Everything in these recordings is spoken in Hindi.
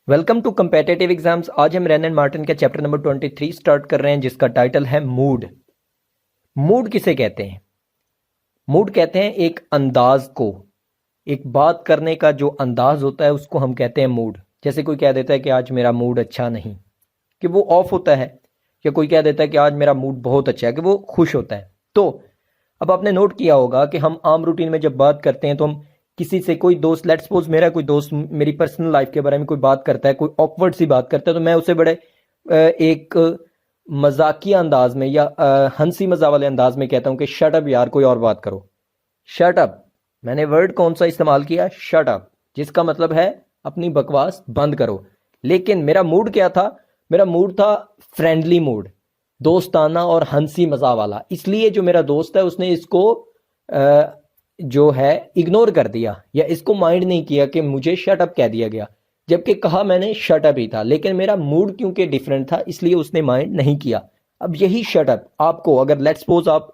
Welcome to competitive exams. आज हम रैन एंड मार्टिन का चैप्टर नंबर 23 स्टार्ट कर रहे हैं, जिसका टाइटल है मूड। मूड किसे कहते हैं? मूड कहते हैं एक अंदाज को, एक बात करने का जो अंदाज होता है उसको हम कहते हैं मूड। जैसे कोई कह देता है कि आज मेरा मूड अच्छा नहीं, कि वो ऑफ होता है, या कोई कह देता है कि आज मेरा मूड बहुत अच्छा है, कि वो खुश होता है। तो अब आपने नोट किया होगा कि हम आम रूटीन में जब बात करते हैं तो हम किसी से, कोई दोस्त, लेट्स सपोज मेरा कोई दोस्त मेरी पर्सनल लाइफ के बारे में कोई बात करता है, कोई ऑकवर्ड सी बात करता है, तो मैं उसे बड़े एक मजाकिया अंदाज में या हंसी मजाक वाले अंदाज में कहता हूं कि शट अप यार, कोई और बात करो। शट अप, मैंने वर्ड कौन सा इस्तेमाल किया? शट अप, जिसका मतलब है अपनी बकवास बंद करो। लेकिन मेरा मूड क्या था? मेरा मूड था फ्रेंडली मूड, दोस्ताना और हंसी मजा वाला। इसलिए जो मेरा दोस्त है उसने इसको जो है इग्नोर कर दिया, या इसको माइंड नहीं किया कि मुझे शट अप कह दिया गया, जबकि कहा मैंने शट अप ही था, लेकिन मेरा मूड क्योंकि डिफरेंट था इसलिए उसने माइंड नहीं किया। अब यही शट अप आपको, अगर लेट्स सपोज आप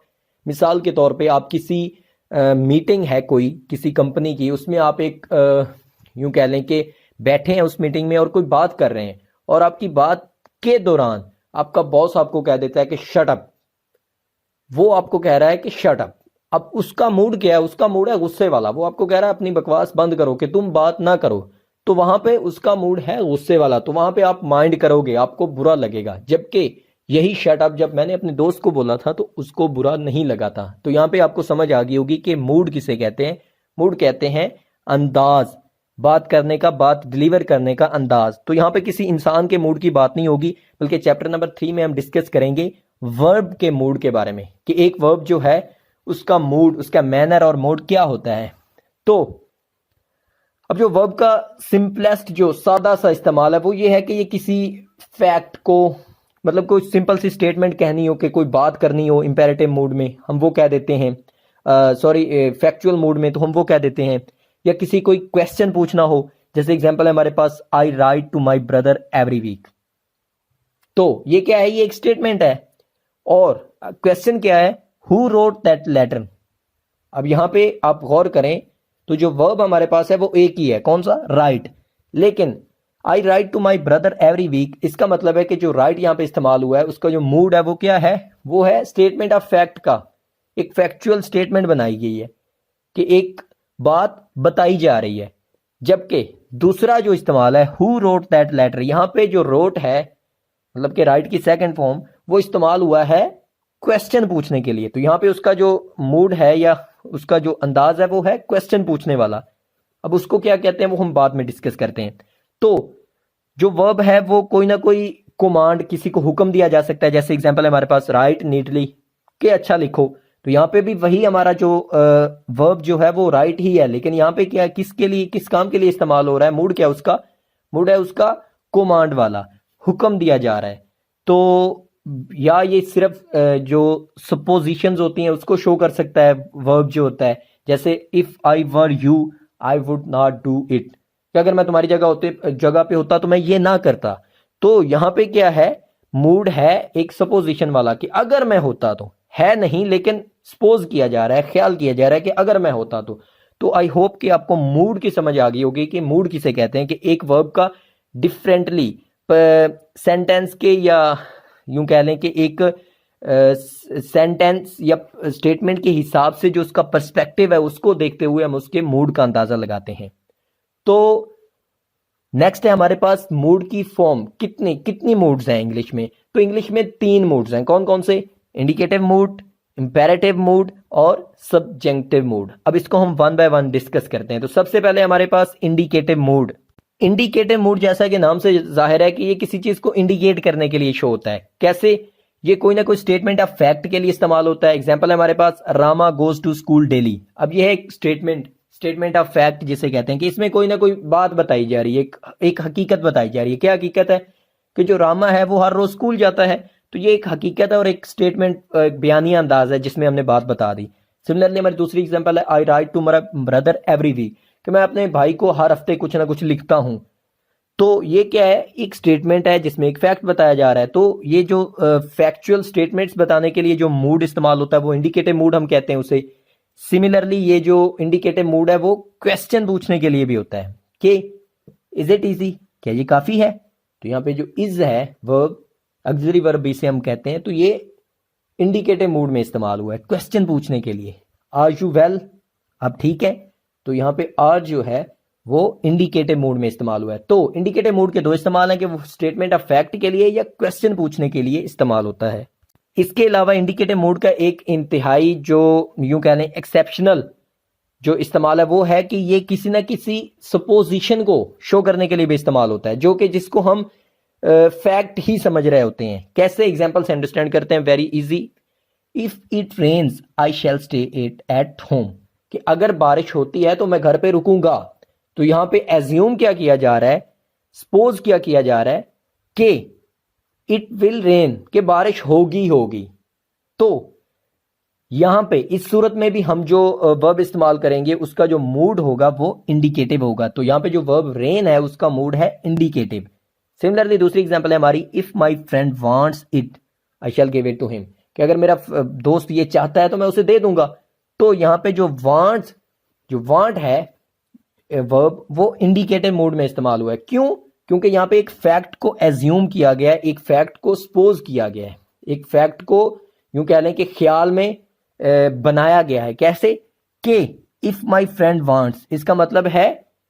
मिसाल के तौर पे आप किसी मीटिंग है कोई किसी कंपनी की, उसमें आप एक यूं कह लें कि बैठे हैं उस मीटिंग में और कोई बात कर रहे हैं, और आपकी बात के दौरान आपका बॉस आपको कह देता है कि शट अप। वो आपको कह रहा है कि शट अप। अब उसका मूड क्या है? उसका मूड है गुस्से वाला। वो आपको कह रहा है अपनी बकवास बंद करो, कि तुम बात ना करो। तो वहां पे उसका मूड है गुस्से वाला, तो वहां पे आप माइंड करोगे, आपको बुरा लगेगा। जबकि यही शट अप जब मैंने अपने दोस्त को बोला था तो उसको बुरा नहीं लगा था। तो यहाँ पे आपको समझ आ गई होगी कि मूड किसे कहते हैं। मूड कहते हैं अंदाज, बात करने का, बात डिलीवर करने का अंदाज। तो यहाँ पे किसी इंसान के मूड की बात नहीं होगी, बल्कि चैप्टर नंबर 3 में हम डिस्कस करेंगे वर्ब के मूड के बारे में, कि एक वर्ब जो है उसका मूड, उसका मैनर और मोड क्या होता है। तो अब जो वर्ब का सिंपलेस्ट, जो सादा सा इस्तेमाल है, वो ये है कि ये किसी फैक्ट को, मतलब कोई सिंपल सी स्टेटमेंट कहनी हो, कि कोई बात करनी हो इंपेरेटिव मूड में, हम वो कह देते हैं, सॉरी फैक्चुअल मूड में तो हम वो कह देते हैं। या किसी कोई क्वेश्चन पूछना हो, जैसे एग्जांपल है हमारे पास, I write to my brother every week. तो ये क्या है? ये एक स्टेटमेंट है। और क्वेश्चन क्या है? Who wrote that letter. अब यहां पे आप गौर करें तो जो वर्ब हमारे पास है वो एक ही है, कौन सा? राइट। लेकिन I write to my brother every week, इसका मतलब है कि जो राइट यहां पे इस्तेमाल हुआ है उसका जो मूड है वो क्या है? वो है स्टेटमेंट ऑफ फैक्ट का, एक फैक्चुअल स्टेटमेंट बनाई गई है कि एक बात बताई जा रही है। जबकि दूसरा जो इस्तेमाल है, हु रोट दैट लेटर, यहां पे जो रोट है मतलब कि राइट की सेकंड फॉर्म, वो इस्तेमाल हुआ है क्वेश्चन पूछने के लिए। तो यहां पे उसका जो मूड है या उसका जो अंदाज है वो है क्वेश्चन पूछने वाला। अब उसको क्या कहते हैं वो हम बाद में डिस्कस करते हैं। तो जो वर्ब है वो कोई ना कोई कमांड, किसी को हुक्म दिया जा सकता है। जैसे एग्जांपल है हमारे पास, राइट नीटली, के अच्छा लिखो। तो यहाँ पे भी वही हमारा जो वर्ब जो है वो राइट ही है, लेकिन यहाँ पे क्या, किसके लिए, किस काम के लिए इस्तेमाल हो रहा है? मूड क्या उसका? मूड है उसका कमांड वाला, हुक्म दिया जा रहा है। तो या ये सिर्फ जो सपोजिशंस होती हैं उसको शो कर सकता है वर्ब जो होता है। जैसे if I were you I would not do it, कि अगर मैं तुम्हारी जगह पे होता तो मैं ये ना करता। तो यहाँ पे क्या है? मूड है एक सपोजिशन वाला, कि अगर मैं होता तो, है नहीं लेकिन सपोज किया जा रहा है, ख्याल किया जा रहा है कि अगर मैं होता तो आई होप कि आपको मूड की समझ आ गई होगी कि मूड किसे कहते हैं। कि एक वर्ब का डिफरेंटली सेंटेंस के, या यूं कह लें कि एक सेंटेंस या स्टेटमेंट के हिसाब से जो उसका पर्सपेक्टिव है उसको देखते हुए हम उसके मूड का अंदाजा लगाते हैं। तो नेक्स्ट है हमारे पास मूड की फॉर्म। कितनी कितनी मूड्स हैं इंग्लिश में? तो इंग्लिश में 3 मूड्स हैं। कौन कौन से? इंडिकेटिव मूड, इंपेरेटिव मूड और सब्जेक्टिव मूड। अब इसको हम वन बाय वन डिस्कस करते हैं। तो सबसे पहले हमारे पास इंडिकेटिव मूड। इंडिकेटिव मूड जैसा कि नाम से जाहिर है कि ये किसी चीज को इंडिकेट करने के लिए शो होता है। कैसे? ये कोई ना कोई स्टेटमेंट ऑफ फैक्ट के लिए इस्तेमाल होता है। एग्जांपल है हमारे पास, Rama goes to school daily. अब ये है एक स्टेटमेंट ऑफ फैक्ट जिसे कहते हैं, कि इसमें कोई ना कोई बात बताई जा रही है, एक हकीकत बताई जा रही है। क्या हकीकत है? कि जो रामा है वो हर रोज स्कूल जाता है। तो ये एक हकीकत है और एक स्टेटमेंट, बयानिया अंदाज है जिसमें हमने बात बता दी। सिमिलरली हमारी दूसरी एग्जांपल है, I write to my brother every week, कि मैं अपने भाई को हर हफ्ते कुछ ना कुछ लिखता हूं। तो ये क्या है? एक स्टेटमेंट है जिसमें एक फैक्ट बताया जा रहा है। तो ये जो फैक्चुअल स्टेटमेंट्स बताने के लिए जो मूड इस्तेमाल होता है वो इंडिकेटिव मूड हम कहते हैं उसे। सिमिलरली ये जो इंडिकेटिव मूड है वो क्वेश्चन पूछने के लिए भी होता है, कि इज इट इजी, क्या ये काफी है? तो यहाँ पे जो इज है वर्ब, ऑक्सिलरी वर्ब भी इसे हम कहते हैं, तो ये इंडिकेटिव मूड में इस्तेमाल हुआ है क्वेश्चन पूछने के लिए। आर यू वेल, अब ठीक है, तो यहाँ पे आर जो है वो इंडिकेटिव मूड में इस्तेमाल हुआ है। तो इंडिकेटिव मूड के दो इस्तेमाल हैं कि वो स्टेटमेंट ऑफ फैक्ट के लिए या क्वेश्चन पूछने के लिए इस्तेमाल होता है। इसके अलावा इंडिकेटिव मूड का एक इंतहाई जो यूं कह लें एक्सेप्शनल जो इस्तेमाल है वो है कि ये किसी ना किसी सपोजिशन को शो करने के लिए भी इस्तेमाल होता है, जो कि जिसको हम फैक्ट ही समझ रहे होते हैं। कैसे? एग्जाम्पल से अंडरस्टैंड करते हैं, very easy. If it rains I shall stay it at home, कि अगर बारिश होती है तो मैं घर पे रुकूंगा। तो यहां पे एज्यूम क्या किया जा रहा है, सपोज क्या किया जा रहा है कि इट विल रेन, कि बारिश होगी। तो यहां पे इस सूरत में भी हम जो वर्ब इस्तेमाल करेंगे उसका जो मूड होगा वो इंडिकेटिव होगा। तो यहां पे जो वर्ब रेन है उसका मूड है इंडिकेटिव। सिमिलरली दूसरी एग्जांपल है हमारी, if my friend wants it I shall give it to him, कि अगर मेरा दोस्त ये चाहता है तो मैं उसे दे दूंगा। तो यहां पे जो वांट है वर्ब वो इंडिकेटिव मूड में इस्तेमाल हुआ है। क्यों? क्योंकि यहां पे एक फैक्ट को एज्यूम किया गया है, एक फैक्ट को सपोज किया गया है, एक फैक्ट को यूं कह लें कि ख्याल में बनाया गया है। कैसे? कि इफ माय फ्रेंड वांट्स, इसका मतलब है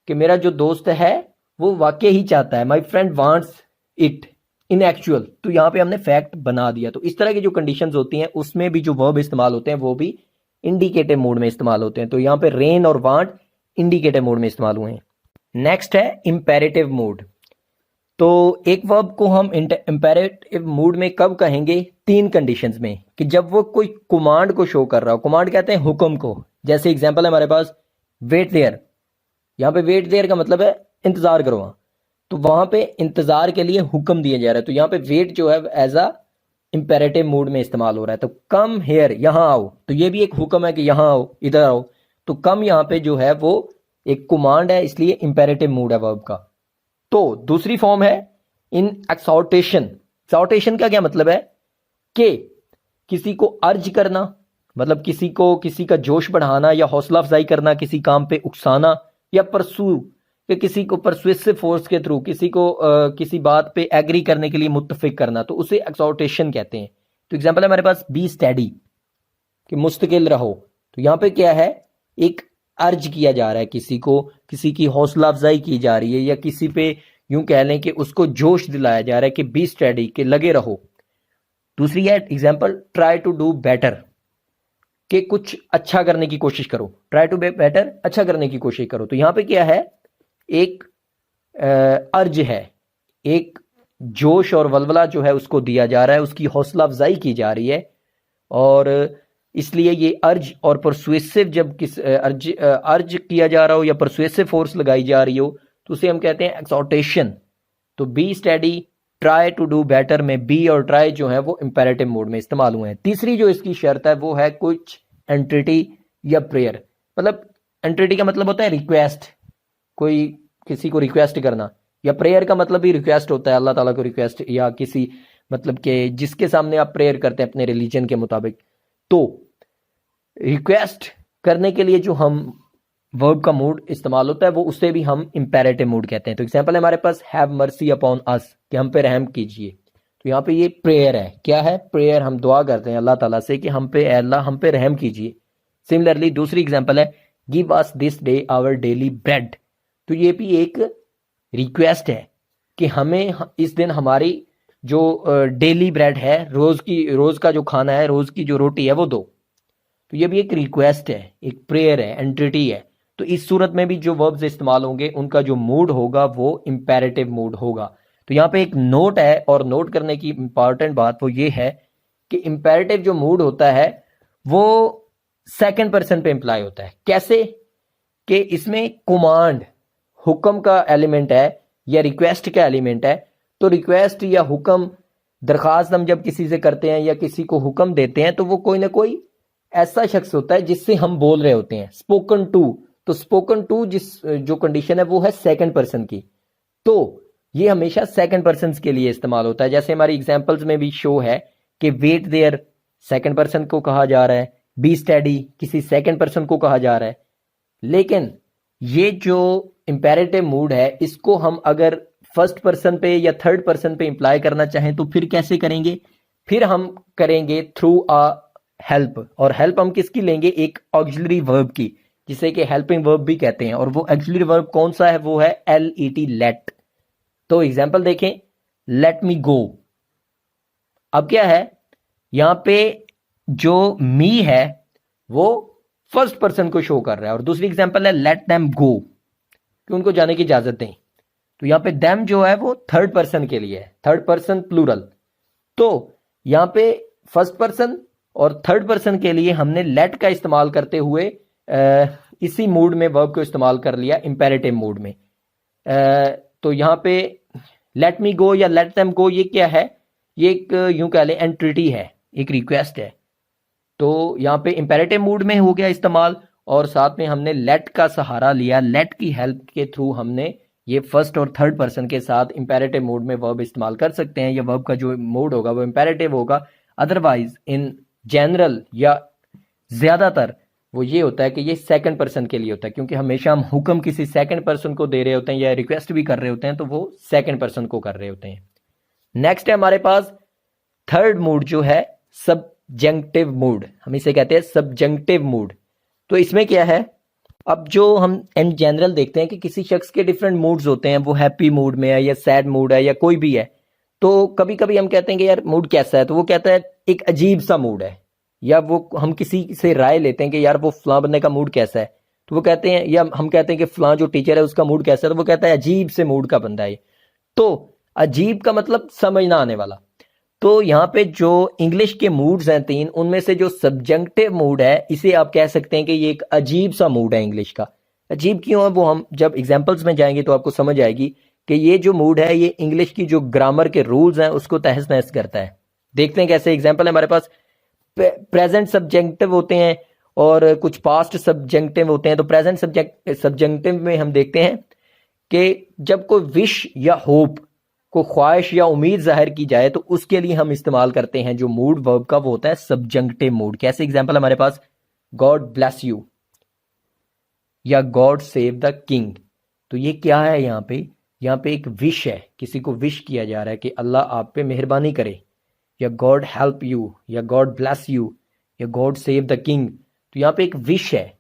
कि मेरा जो दोस्त है वो वाकई ही चाहता है। My friend wants it in actual, तो यहां पे हमने फैक्ट बना दिया। तो इस तरह की जो कंडीशंस होती हैं उसमें भी जो वर्ब इस्तेमाल होते हैं वो भी इंडिकेटिव मूड में इस्तेमाल होते हैं। तो यहां पे रेन और वांट इंडिकेटिव मूड में इस्तेमाल हुए हैं। नेक्स्ट है इंपेरेटिव मूड। तो एक वर्ब को हम इंपेरेटिव मूड में कब कहेंगे? तीन कंडीशंस में, कि जब वो कोई कमांड को शो कर रहा हो। कमांड कहते हैं हुक्म को। जैसे एग्जांपल है हमारे पास वेट देयर, यहां पे वेट देयर का मतलब है इंतजार करो। तो वहां पे इंतजार के लिए हुक्म दिया जा रहा है, तो यहां पे वेट जो है एज अ इंपेरेटिव मूड में इस्तेमाल हो रहा है। तो कम हेयर, यहां आओ, तो ये भी एक हुक्म है कि यहां आओ, इधर आओ। तो कम यहां पे जो है वो एक कमांड है, इसलिए इंपेरेटिव मूड है वर्ब का। तो दूसरी फॉर्म है इन एक्सॉर्टेशन। एक्सॉर्टेशन का क्या मतलब है? कि किसी को अर्ज करना, मतलब किसी का जोश बढ़ाना या हौसला अफजाई करना, किसी काम पे उकसाना, या परसू, कि किसी को परसुएसिव फोर्स के थ्रू किसी को किसी बात पे एग्री करने के लिए मुत्तफिक करना, तो उसे एक्सॉर्टेशन कहते हैं। तो एग्जांपल है हमारे पास बी स्टडी, कि मुस्तकिल रहो। तो यहां पे क्या है? एक अर्ज किया जा रहा है किसी को, किसी की हौसला अफजाई की जा रही है, या किसी पे यूं कह लें कि उसको जोश दिलाया जा रहा है कि बी स्टडी, के लगे रहो। दूसरी है example try to do better, कि कुछ अच्छा करने की कोशिश करो। ट्राई टू बी बेटर, अच्छा करने की कोशिश करो। तो यहां पे क्या है? एक अर्ज है, एक जोश और वलवला जो है उसको दिया जा रहा है, उसकी हौसला अफजाई की जा रही है। और इसलिए ये अर्ज और परसुएसिव, जब किस अर्ज किया जा रहा हो या परसुएसिव फोर्स लगाई जा रही हो, तो उसे हम कहते हैं एक्सॉर्टेशन। तो be study, try to do better में बी और ट्राई जो है वो इंपेरेटिव मोड में इस्तेमाल हुए हैं। तीसरी जो इसकी शर्त है वो है कुछ एंटिटी या प्रेयर। मतलब एंटिटी का मतलब होता है रिक्वेस्ट, कोई किसी को रिक्वेस्ट करना, या प्रेयर का मतलब भी रिक्वेस्ट होता है, अल्लाह ताला को रिक्वेस्ट, या किसी मतलब के जिसके सामने आप प्रेयर करते हैं अपने रिलीजन के मुताबिक। तो रिक्वेस्ट करने के लिए जो हम वर्ब का मूड इस्तेमाल होता है वो उससे भी हम इंपेरेटिव मूड कहते हैं। तो एग्जांपल है हमारे पास हैव मर्सी अपॉन अस, कि हम पे रहम कीजिए। तो यहाँ पे ये प्रेयर है। क्या है? प्रेयर। हम दुआ करते हैं अल्लाह ताला से कि हम पे अल्लाह हम पे रहम कीजिए। सिमिलरली दूसरी एग्जांपल है give us this day our daily bread. तो ये भी एक रिक्वेस्ट है कि हमें इस दिन हमारी जो डेली ब्रेड है, रोज का जो खाना है, रोज की जो रोटी है वो दो। तो ये भी एक रिक्वेस्ट है, एक प्रेयर है, एंटिटी है। तो इस सूरत में भी जो वर्ब्स इस्तेमाल होंगे उनका जो मूड होगा वो इंपेरेटिव मूड होगा। तो यहाँ पे एक नोट है, और नोट करने की इंपॉर्टेंट बात वो ये है कि इंपेरेटिव जो मूड होता है वो सेकंड पर्सन पे इंप्लाई होता है। कैसे? कि इसमें कमांड, हुक्म का एलिमेंट है या रिक्वेस्ट का एलिमेंट है। तो रिक्वेस्ट या हुक्म, दरखास्त हम जब किसी से करते हैं या किसी को हुक्म देते हैं तो वो कोई ना कोई ऐसा शख्स होता है जिससे हम बोल रहे होते हैं। स्पोकन टू, तो स्पोकन टू जो कंडीशन है वो है सेकंड पर्सन की। तो ये हमेशा सेकंड पर्सन के लिए इस्तेमाल होता है। जैसे हमारी एग्जांपल्स में भी शो है कि वेट देयर सेकंड पर्सन को कहा जा रहा है, बी स्टडी किसी सेकंड पर्सन को कहा जा रहा है। लेकिन ये जो इंपेरेटिव मूड है इसको हम अगर फर्स्ट पर्सन पे या थर्ड पर्सन पे इंप्लाई करना चाहें तो फिर कैसे करेंगे? फिर हम करेंगे थ्रू अ हेल्प, और हेल्प हम किसकी लेंगे? एक ऑक्सिलरी वर्ब की, जिसे कि हेल्पिंग वर्ब भी कहते हैं। और वो ऑक्सिलरी वर्ब कौन सा है? वो है LET, लेट। तो एग्जाम्पल देखें, लेट मी गो। अब क्या है यहां पे, जो मी है वो फर्स्ट पर्सन को शो कर रहा है, और दूसरी एग्जाम्पल है लेट देम गो, कि उनको जाने की इजाजत दें। तो यहां पे देम जो है वो थर्ड पर्सन के लिए है, थर्ड पर्सन प्लूरल। तो यहां पे फर्स्ट पर्सन और थर्ड पर्सन के लिए हमने लेट का इस्तेमाल करते हुए इसी मूड में वर्ब को इस्तेमाल कर लिया, इंपेरेटिव मूड में। तो यहां पे लेट मी गो या लेट देम गो, ये क्या है? ये एक यूं कह लें एंट्रिटी है, एक रिक्वेस्ट है। तो यहाँ पे इंपेरेटिव मूड में हो गया इस्तेमाल, और साथ में हमने लेट का सहारा लिया। लेट की हेल्प के थ्रू हमने ये फर्स्ट और थर्ड पर्सन के साथ इंपेरेटिव मूड में वर्ब इस्तेमाल कर सकते हैं। या वर्ब का जो मूड होगा वो इंपेरेटिव होगा। अदरवाइज इन जनरल या ज्यादातर वो ये होता है कि ये सेकंड पर्सन के लिए होता है, क्योंकि हमेशा हम हुक्म किसी सेकंड पर्सन को दे रहे होते हैं या रिक्वेस्ट भी कर रहे होते हैं, तो वो सेकंड पर्सन को कर रहे होते हैं। नेक्स्ट है हमारे पास थर्ड मूड, जो है सब्जेंक्टिव मूड। हम इसे कहते हैं सब्जेंक्टिव मूड। तो इसमें क्या है, अब जो हम इन जनरल देखते हैं कि किसी शख्स के डिफरेंट मूड्स होते हैं, वो हैप्पी मूड में है या सैड मूड है या कोई भी है। तो कभी कभी हम कहते हैं कि यार मूड कैसा है, तो वो कहता है एक अजीब सा मूड है। या वो हम किसी से राय लेते हैं कि यार वो फलां बंदे का मूड कैसा है, तो वो कहते हैं, या हम कहते हैं कि फलां जो टीचर है उसका मूड कैसा है, तो वो कहता है अजीब से मूड का बंदा है। तो अजीब का मतलब समझ ना आने वाला। तो यहाँ पे जो इंग्लिश के मूड्स हैं तीन, उनमें से जो सब्जेंक्टिव मूड है, इसे आप कह सकते हैं कि ये एक अजीब सा मूड है इंग्लिश का। अजीब क्यों है वो हम जब एग्जांपल्स में जाएंगे तो आपको समझ आएगी कि ये जो मूड है ये इंग्लिश की जो ग्रामर के रूल्स हैं उसको तहस नहस करता है। देखते हैं कैसे। एग्जाम्पल है हमारे पास, प्रेजेंट सब्जेक्टिव होते हैं और कुछ पास्ट सब्जेक्टिव होते हैं। तो प्रेजेंट सब्जेक्टिव में हम देखते हैं कि जब कोई विश या होप को ख्वाहिश या उम्मीद जाहिर की जाए तो उसके लिए हम इस्तेमाल करते हैं जो मूड वर्ब का, वो होता है सब्जेक्टिव मूड। कैसे? एग्जांपल हमारे पास, गॉड ब्लेस यू या गॉड सेव द किंग। तो ये क्या है? यहाँ पे एक विश है, किसी को विश किया जा रहा है कि अल्लाह आप पे मेहरबानी करे। या गॉड हेल्प यू या गॉड ब्लेस यू या गॉड सेव द किंग। तो यहाँ पे एक विश है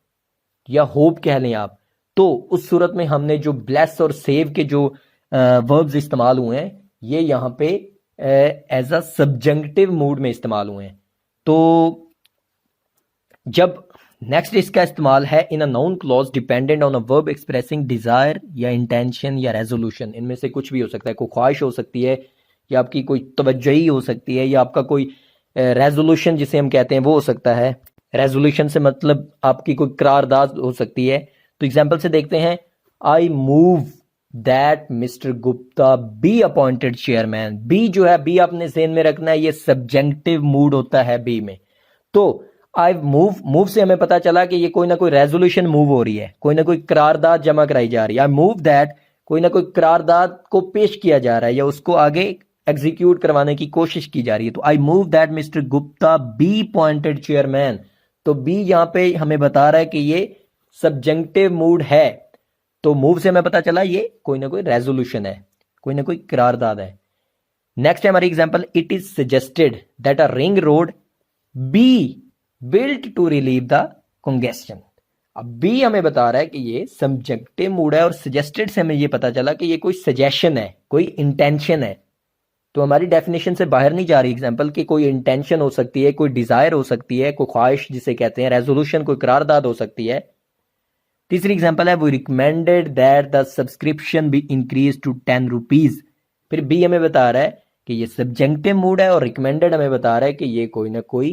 या होप कह लें आप। तो उस सूरत में हमने जो ब्लेस और सेव के जो वर्ब्स इस्तेमाल हुए हैं, ये यहाँ पे एज अ सब्जेक्टिव मूड में इस्तेमाल हुए हैं। तो जब नेक्स्ट इसका इस्तेमाल है in a noun clause dependent on a verb expressing desire या इंटेंशन या रेजोल्यूशन। इनमें से कुछ भी हो सकता है, कोई ख्वाहिश हो सकती है, या आपकी कोई तवज्जोही हो सकती है, या आपका कोई रेजोल्यूशन जिसे हम कहते हैं वो हो सकता है। रेजोल्यूशन से मतलब आपकी कोई करारदाद हो सकती है। तो एग्जाम्पल से देखते हैं, I move that mister Gupta be appointed chairman. Be जो है, बी आपने ज़हन में रखना है, ये सब्जेक्टिव मूड होता है बी में। तो आई मूव से हमें पता चला कि ये कोई ना कोई रेजोल्यूशन मूव हो रही है, कोई ना कोई करारदाद जमा कराई जा रही है। आई मूव दैट, कोई ना कोई करारदाद को पेश किया जा रहा है या उसको आगे एग्जीक्यूट करवाने की कोशिश की जा रही है। तो आई move that mister Gupta be appointed chairman. तो बी यहाँ पे हमें बता रहा है कि ये सब्जेक्टिव मूड है। तो मूव से हमें पता चला ये कोई ना कोई रेजोल्यूशन है, कोई ना कोई करारदाद है। नेक्स्ट है हमारी example, it is suggested that a ring road be built to relieve the congestion. अब बी हमें बता रहा है कि ये सब्जेक्टिव मूड है, और सजेस्टेड से हमें ये पता चला कि ये कोई सजेशन है, कोई इंटेंशन है। तो हमारी डेफिनेशन से बाहर नहीं जा रही एग्जांपल कि कोई इंटेंशन हो सकती है, कोई डिजायर हो सकती है, कोई ख्वाहिश जिसे कहते हैं, रेजोल्यूशन कोई करारदाद हो सकती है। तीसरी एग्जांपल है, वो recommended that the subscription be increase to 10 rupees. फिर बी हमें बता रहा है कि ये सब्जेक्टिव मूड है, और रिकमेंडेड हमें बता रहा है कि ये कोई ना कोई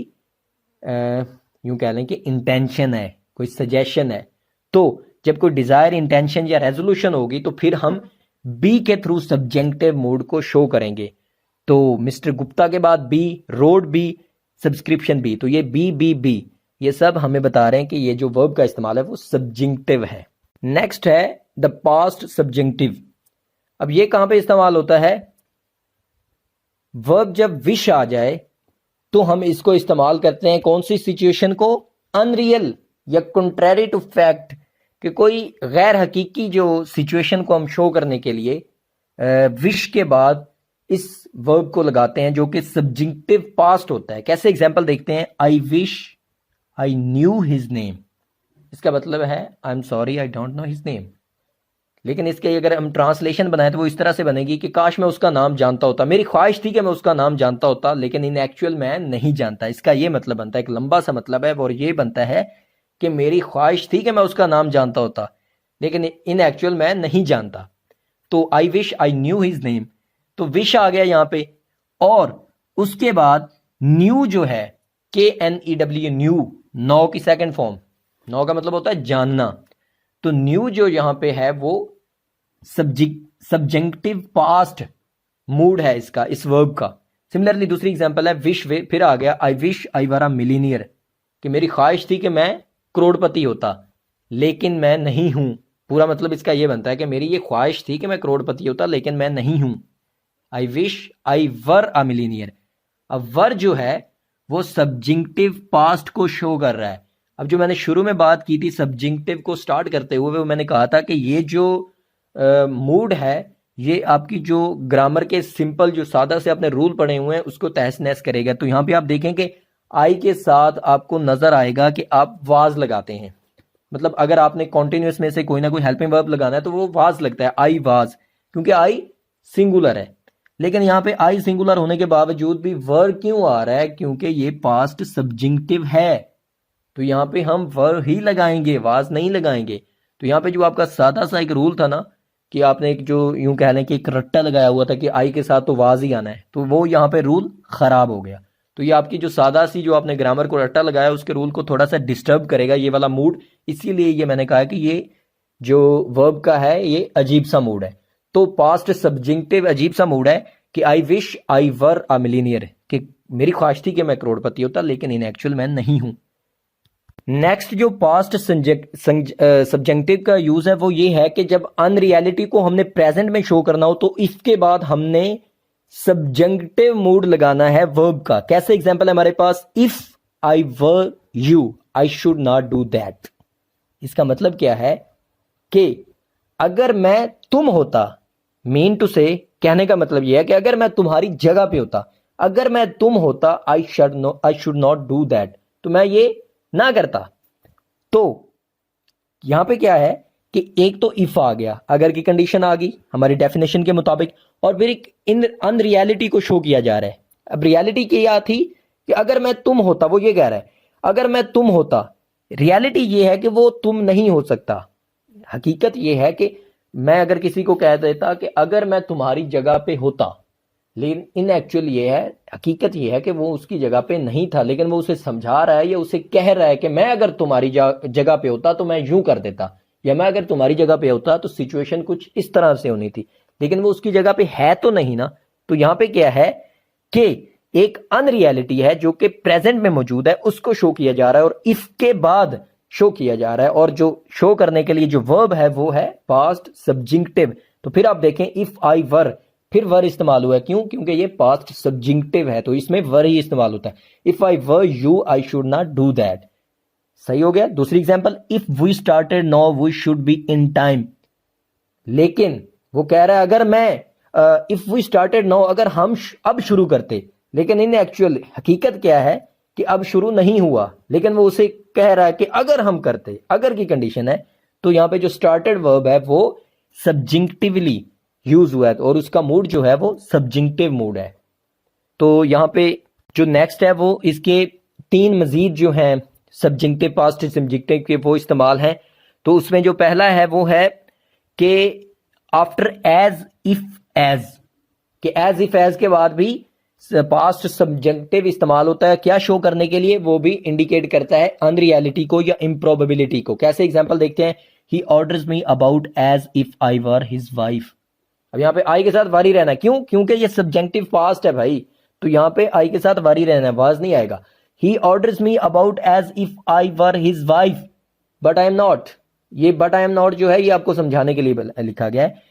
यूं कह लें कि इंटेंशन है, कोई सजेशन है। तो जब कोई डिजायर, इंटेंशन या रेजोल्यूशन होगी तो फिर हम बी के थ्रू सब्जेक्टिव मूड को शो करेंगे। तो मिस्टर गुप्ता के बाद be, road be, subscription be. तो ये बी बी बी, ये सब हमें बता रहे हैं कि ये जो वर्ब का इस्तेमाल है वो सब्जेक्टिव है। नेक्स्ट है द पास्ट सब्जेक्टिव। अब ये कहां पे इस्तेमाल होता है? वर्ब जब विश आ जाए तो हम इसको इस्तेमाल करते हैं कौन सी सिचुएशन को? अनरियल या कंट्रेरी टू फैक्ट, कि कोई गैर हकीकी जो सिचुएशन को हम शो करने के लिए विश के बाद इस वर्ब को लगाते हैं जो कि सब्जेक्टिव पास्ट होता है। कैसे एग्जांपल देखते हैं, I wish I knew his name, इसका मतलब है I am sorry I don't know his name. लेकिन इसके अगर हम ट्रांसलेशन बनाए तो वो इस तरह से बनेगी कि काश मैं उसका नाम जानता होता, मेरी ख्वाहिश थी कि मैं उसका नाम जानता होता, लेकिन इन एक्चुअल मैं नहीं जानता। इसका ये मतलब बनता है, एक लंबा सा मतलब है, और ये बनता है कि मेरी ख्वाहिश थी कि मैं उसका नाम जानता होता, लेकिन इन एक्चुअल मैं नहीं जानता। तो I wish I knew his name, तो विश आ गया यहाँ पे, और उसके बाद न्यू जो है KNEW न्यू, नो की सेकंड फॉर्म, नो का मतलब होता है जानना, तो न्यू जो यहाँ पे है वो सब्जेक्टिव पास्ट मूड है इसका, इस वर्ब का। सिमिलरली दूसरी एग्जांपल है विश, फिर आ गया I wish I were a millionaire, कि मेरी ख्वाहिश थी कि मैं करोड़पति होता लेकिन मैं नहीं हूं। पूरा मतलब इसका ये बनता है कि मेरी ये ख्वाहिश थी कि मैं करोड़पति होता लेकिन मैं नहीं हूं। I wish I were a millionaire. अब वर जो है वो सब्जेक्टिव पास्ट को शो कर रहा है। अब जो मैंने शुरू में बात की थी सब्जेक्टिव को स्टार्ट करते हुए, वो मैंने कहा था कि ये जो मूड है ये आपकी जो ग्रामर के सिंपल जो सादा से आपने रूल पढ़े हुए हैं उसको तहस नहस करेगा। तो यहाँ पे आप देखें कि आई के साथ आपको नजर आएगा कि आप वाज लगाते हैं, मतलब अगर आपने कॉन्टिन्यूस में से कोई ना कोई हेल्पिंग वर्ब लगाना है तो वो वाज लगता है, आई वाज, क्योंकि आई सिंगुलर है। लेकिन यहाँ पे आई सिंगुलर होने के बावजूद भी वर क्यों आ रहा है, क्योंकि ये पास्ट सब्जेक्टिव है, तो यहाँ पे हम वर ही लगाएंगे, वाज नहीं लगाएंगे। तो यहाँ पे जो आपका सादा सा एक रूल था ना कि आपने एक जो यूं कह लें कि एक रट्टा लगाया हुआ था कि आई के साथ तो वाज ही आना है, तो वो यहाँ पे रूल खराब हो गया। तो ये आपकी जो सादा सी जो आपने ग्रामर को रट्टा लगाया उसके रूल को थोड़ा सा डिस्टर्ब करेगा ये वाला मूड, इसीलिए ये मैंने कहा कि ये जो वर्ब का है ये अजीब सा मूड है। तो पास्ट सब्जेक्टिव अजीब सा मूड है कि I wish I were a millionaire, कि मेरी ख्वाहिश थी कि मैं करोड़पति होता लेकिन इन एक्चुअल मैं नहीं हूं। नेक्स्ट जो पास्ट सब्जेक्टिव का यूज है वो ये है कि जब अनरियलिटी को हमने प्रेजेंट में शो करना हो तो इसके बाद हमने सब्जेक्टिव मूड लगाना है वर्ब का। कैसे एग्जांपल है हमारे पास, if I were you I should not do that. इसका मतलब क्या है कि अगर मैं तुम होता, मीन टू से कहने का मतलब यह है कि अगर मैं तुम्हारी जगह पे होता, अगर मैं तुम होता आई शुड नॉट डू दैट, तो मैं ये ना करता। तो यहां पे क्या है कि एक तो इफ आ गया, अगर की कंडीशन आ गई हमारी डेफिनेशन के मुताबिक, और फिर एक इन अनरियलिटी को शो किया जा रहा है। अब रियलिटी क्या थी कि अगर मैं तुम होता, वो ये कह रहा है अगर मैं तुम होता, रियलिटी ये है कि वो तुम नहीं हो सकता। हकीकत ये है कि मैं अगर किसी को कह देता कि अगर मैं तुम्हारी जगह पे होता, लेकिन इन एक्चुअल ये है, हकीकत ये है कि वो उसकी जगह पे नहीं था, लेकिन वो उसे समझा रहा है या उसे कह रहा है कि मैं अगर तुम्हारी जगह पे होता तो मैं यूं कर देता, या मैं अगर तुम्हारी जगह पे होता तो सिचुएशन कुछ इस तरह से होनी थी, लेकिन वो उसकी जगह पे है तो नहीं ना। तो यहां पे क्या है कि एक अनरियलिटी है जो कि प्रेजेंट में मौजूद है, उसको शो किया जा रहा है और इसके बाद शो किया जा रहा है, और जो शो करने के लिए जो वर्ब है वो है पास्ट सब्जेक्टिव। तो फिर आप देखें इफ आई वर, फिर वर इस्तेमाल हुआ है, क्यों? क्योंकि ये पास्ट सब्जेक्टिव है तो इसमें वर ही इस्तेमाल होता है। If I were you I should not do that. सही हो गया। दूसरी example, if we started now we should be in time. लेकिन वो कह रहा है अगर मैं इफ वी स्टार्टेड नाउ, अगर हम अब शुरू करते, लेकिन इन एक्चुअल हकीकत क्या है कि अब शुरू नहीं हुआ, लेकिन वो उसे कह रहा है कि अगर हम करते, अगर की कंडीशन है। तो यहां पे जो स्टार्टेड वर्ब है वो सब्जेक्टिवली यूज हुआ है और उसका मूड जो है वो सब्जेक्टिव मूड है। तो यहां पे जो नेक्स्ट है वो इसके तीन मजीद जो हैं सब्जेक्टिव पास्ट सब्जेक्टिव के वो इस्तेमाल हैं। तो उसमें जो पहला है वो है कि आफ्टर एज इफ एज, कि एज इफ एज के बाद भी पास्ट सब्जेक्टिव इस्तेमाल होता है, क्या शो करने के लिए? वो भी इंडिकेट करता है अनरियलिटी को या इम्प्रोबेबिलिटी को। कैसे एग्जांपल देखते हैं, he orders me about as if I were his wife. अब यहाँ पे आई के साथ वारी रहना है, क्यों? क्योंकि ये सब्जेक्टिव पास्ट है भाई, तो यहाँ पे आई के साथ वारी रहना है, वाज नहीं आएगा। He orders me about as if I were his wife but I am not. ये बट आई एम नॉट जो है ये आपको समझाने के लिए लिखा गया है।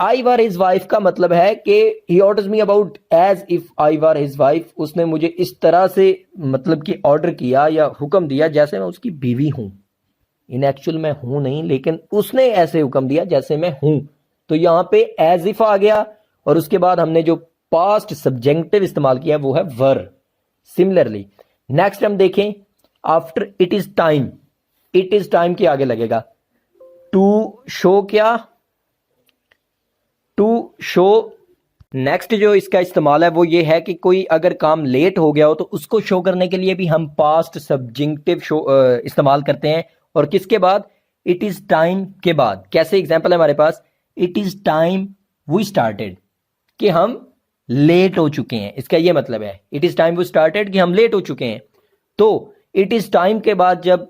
आई वर हिज वाइफ का मतलब है कि he orders me about as if I were his wife, उसने मुझे इस तरह से मतलब कि ऑर्डर किया या हुक्म दिया जैसे मैं उसकी बीवी हूं। इन एक्चुअल मैं हूं नहीं, लेकिन उसने ऐसे हुक्म दिया जैसे मैं हूं। तो यहां पे एज इफ आ गया और उसके बाद हमने जो पास्ट सब्जेक्टिव इस्तेमाल किया वो है वर। सिमिलरली नेक्स्ट हम देखें, after it is time, it is time के आगे लगेगा टू शो, क्या टू शो। नेक्स्ट जो इसका इस्तेमाल है वो ये है कि कोई अगर काम लेट हो गया हो तो उसको शो करने के लिए भी हम पास्ट सब्जेक्टिव शो इस्तेमाल करते हैं। और किसके बाद? इट इज टाइम के बाद। कैसे एग्जांपल है हमारे पास, it is time we started, कि हम लेट हो चुके हैं, इसका ये मतलब है it is time we started कि हम लेट हो चुके हैं। तो इट इज टाइम के बाद जब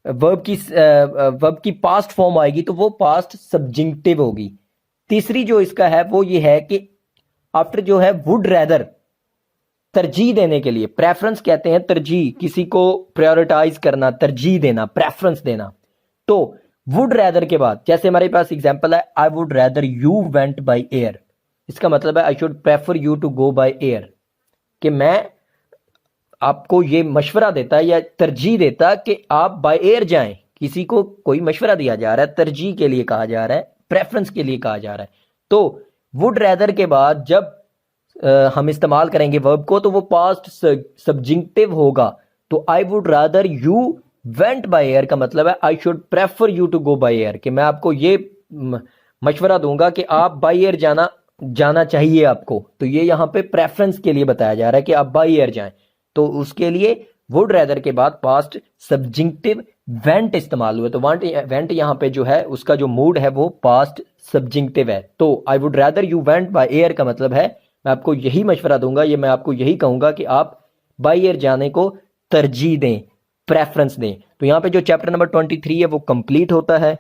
वर्ब की पास्ट फॉर्म आएगी तो वो पास्ट सब्जेक्टिव होगी। तीसरी जो इसका है वो ये है कि आफ्टर जो है वुड रैदर, तरजीह देने के लिए, प्रेफरेंस कहते हैं तरजीह, किसी को प्रायोरिटाइज करना, तरजीह देना, प्रेफरेंस देना। तो वुड रैदर के बाद जैसे हमारे पास एग्जांपल है, I would rather you went by air, इसका मतलब है I should prefer you to go by air, कि मैं आपको ये मशवरा देता या तरजीह देता कि आप बाय एयर जाएं। किसी को कोई मशवरा दिया जा रहा है, तरजीह के लिए कहा जा रहा है, प्रेफरेंस के लिए कहा जा रहा है। तो वुड रैदर के बाद जब हम इस्तेमाल करेंगे वर्ब को तो वो पास्ट सब्जेक्टिव होगा। तो I would rather you went by air का मतलब है I should prefer you to go by air, कि मैं आपको ये मशवरा दूंगा कि आप बाय एयर जाना चाहिए आपको। तो ये यहाँ पे प्रेफरेंस के लिए बताया जा रहा है कि आप बाय एयर जाएं। तो उसके लिए वुड रैदर के बाद पास्ट सब्जेक्टिव वेंट इस्तेमाल हुआ। तो वेंट यहाँ पे जो है उसका जो मूड है वो पास्ट सब्जेक्टिव है। तो I would rather you went by air का मतलब है मैं आपको यही मशवरा दूंगा, ये मैं आपको यही कहूंगा कि आप बाय एयर जाने को तरजीह दें, प्रेफरेंस दें। तो यहाँ पे जो चैप्टर नंबर 23 है वो कंप्लीट होता है।